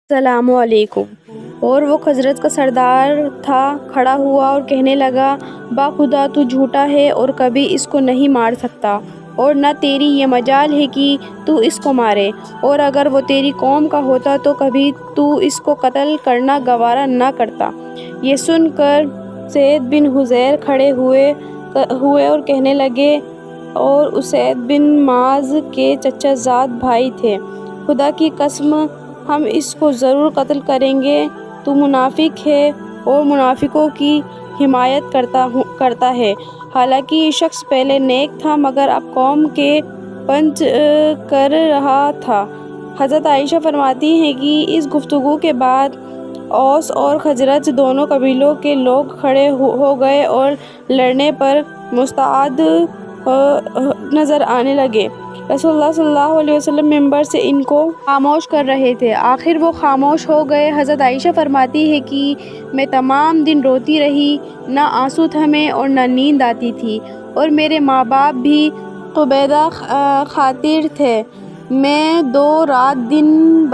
السلام علیکم۔ اور وہ خزرج کا سردار تھا، کھڑا ہوا اور کہنے لگا، باخدا تو جھوٹا ہے اور کبھی اس کو نہیں مار سکتا، اور نہ تیری یہ مجال ہے کہ تو اس کو مارے، اور اگر وہ تیری قوم کا ہوتا تو کبھی تو اس کو قتل کرنا گوارا نہ کرتا۔ یہ سن کر اسید بن حضیر کھڑے ہوئے اور کہنے لگے، اور اسید بن معاذ کے چچا زاد بھائی تھے، خدا کی قسم ہم اس کو ضرور قتل کریں گے، تو منافق ہے اور منافقوں کی حمایت کرتا ہے۔ حالانکہ یہ شخص پہلے نیک تھا مگر اب قوم کے پنج کر رہا تھا۔ حضرت عائشہ فرماتی ہیں کہ اس گفتگو کے بعد اوس اور خزرج دونوں قبیلوں کے لوگ کھڑے ہو گئے اور لڑنے پر مستعد نظر آنے لگے۔ رسول اللہ صلی اللہ علیہ وسلم ممبر سے ان کو خاموش کر رہے تھے، آخر وہ خاموش ہو گئے۔ حضرت عائشہ فرماتی ہیں کہ میں تمام دن روتی رہی، نہ آنسو تھمے اور نہ نیند آتی تھی، اور میرے ماں باپ بھی قبیدہ خاطر تھے۔ میں 2 رات دن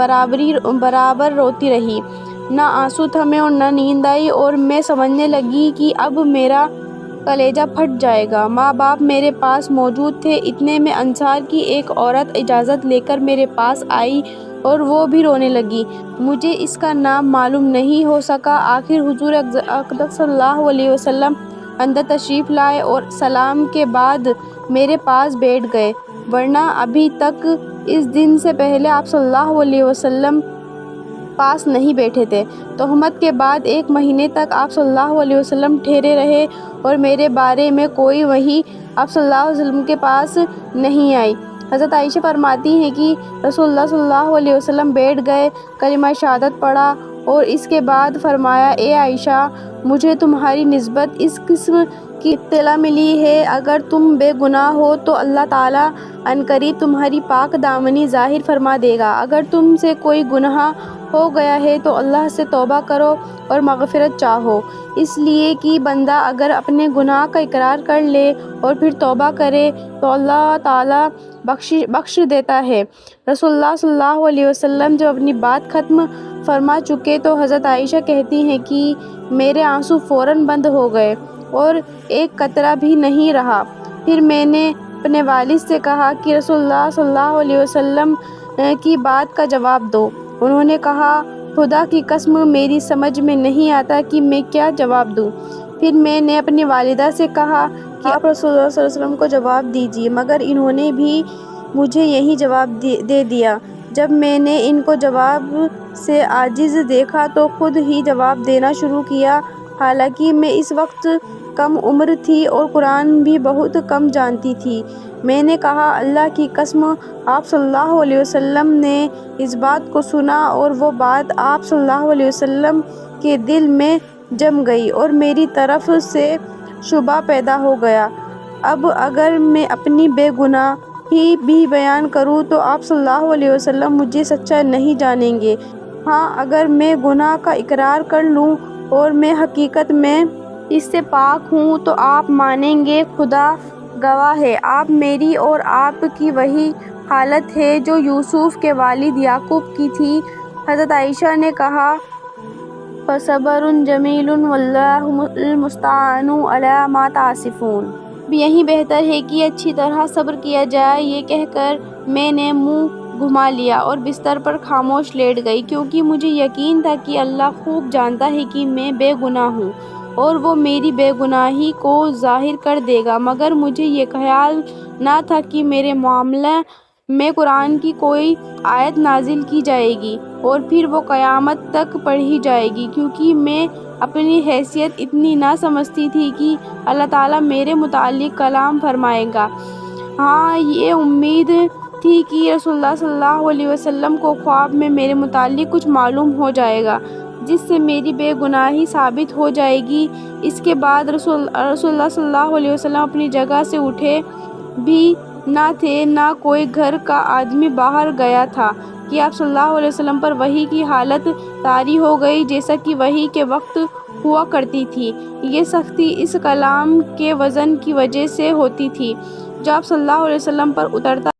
برابر روتی رہی، نہ آنسو تھمے اور نہ نیند آئی، اور میں سمجھنے لگی کہ اب میرا کلیجہ پھٹ جائے گا۔ ماں باپ میرے پاس موجود تھے، اتنے میں انصار کی ایک عورت اجازت لے کر میرے پاس آئی اور وہ بھی رونے لگی۔ مجھے اس کا نام معلوم نہیں ہو سکا۔ آخر حضور اقدس صلی اللہ علیہ وسلم اندر تشریف لائے اور سلام کے بعد میرے پاس بیٹھ گئے، ورنہ ابھی تک اس دن سے پہلے آپ صلی اللہ علیہ وسلم پاس نہیں بیٹھے تھے۔ تہمت کے بعد 1 مہینے تک آپ صلی اللہ علیہ وسلم ٹھہرے رہے اور میرے بارے میں کوئی وحی آپ صلی اللہ علیہ وسلم کے پاس نہیں آئی۔ حضرت عائشہ فرماتی ہیں کہ رسول اللہ صلی اللہ علیہ وسلم بیٹھ گئے، کلمہ شہادت پڑھا اور اس کے بعد فرمایا، اے عائشہ، مجھے تمہاری نسبت اس قسم کی اطلاع ملی ہے، اگر تم بے گناہ ہو تو اللہ تعالیٰ عنقریب تمہاری پاک دامنی ظاہر فرما دے گا، اگر تم سے کوئی گناہ ہو گیا ہے تو اللہ سے توبہ کرو اور مغفرت چاہو، اس لیے کہ بندہ اگر اپنے گناہ کا اقرار کر لے اور پھر توبہ کرے تو اللہ تعالیٰ بخش دیتا ہے۔ رسول اللہ صلی اللہ علیہ وسلم جب اپنی بات ختم فرما چکے تو حضرت عائشہ کہتی ہیں کہ میرے آنسو فوراً بند ہو گئے اور ایک قطرہ بھی نہیں رہا۔ پھر میں نے اپنے والد سے کہا کہ رسول اللہ صلی اللہ علیہ وسلم کی بات کا جواب دو۔ انہوں نے کہا، خدا کی قسم میری سمجھ میں نہیں آتا کہ میں کیا جواب دوں۔ پھر میں نے اپنی والدہ سے کہا کہ آپ رسول اللہ صلی اللہ علیہ وسلم کو جواب دیجیے، مگر انہوں نے بھی مجھے یہی جواب دے دیا۔ جب میں نے ان کو جواب سے عاجز دیکھا تو خود ہی جواب دینا شروع کیا، حالانکہ میں اس وقت کم عمر تھی اور قرآن بھی بہت کم جانتی تھی۔ میں نے کہا، اللہ کی قسم آپ صلی اللہ علیہ وسلم نے اس بات کو سنا اور وہ بات آپ صلی اللہ علیہ وسلم کے دل میں جم گئی اور میری طرف سے شبہ پیدا ہو گیا۔ اب اگر میں اپنی بے گناہی بھی بیان کروں تو آپ صلی اللہ علیہ وسلم مجھے سچا نہیں جانیں گے، ہاں اگر میں گناہ کا اقرار کر لوں اور میں حقیقت میں اس سے پاک ہوں تو آپ مانیں گے۔ خدا گواہ ہے، آپ میری اور آپ کی وہی حالت ہے جو یوسف کے والد یعقوب کی تھی۔ حضرت عائشہ نے کہا، فَصَبْرٌ جَمِيلٌ وَاللَّهُ الْمُسْتَعَانُ عَلَىٰ مَا تَصِفُونَ۔ اب یہی بہتر ہے کہ اچھی طرح صبر کیا جائے۔ یہ کہہ کر میں نے منہ گھما لیا اور بستر پر خاموش لیٹ گئی، کیونکہ مجھے یقین تھا کہ اللہ خوب جانتا ہے کہ میں بے گناہ ہوں اور وہ میری بے گناہی کو ظاہر کر دے گا، مگر مجھے یہ خیال نہ تھا کہ میرے معاملے میں قرآن کی کوئی آیت نازل کی جائے گی اور پھر وہ قیامت تک پڑھی جائے گی، کیونکہ میں اپنی حیثیت اتنی نہ سمجھتی تھی کہ اللہ تعالیٰ میرے متعلق کلام فرمائے گا۔ ہاں، یہ امید تھی کہ رسول اللہ صلی اللہ علیہ وسلم کو خواب میں میرے متعلق کچھ معلوم ہو جائے گا جس سے میری بے گناہی ثابت ہو جائے گی۔ اس کے بعد رسول اللہ صلی اللہ علیہ وسلم اپنی جگہ سے اٹھے بھی نہ تھے، نہ کوئی گھر کا آدمی باہر گیا تھا کہ آپ صلی اللہ علیہ وسلم پر وحی کی حالت طاری ہو گئی جیسا کہ وحی کے وقت ہوا کرتی تھی۔ یہ سختی اس کلام کے وزن کی وجہ سے ہوتی تھی جو آپ صلی اللہ علیہ وسلم پر اترتا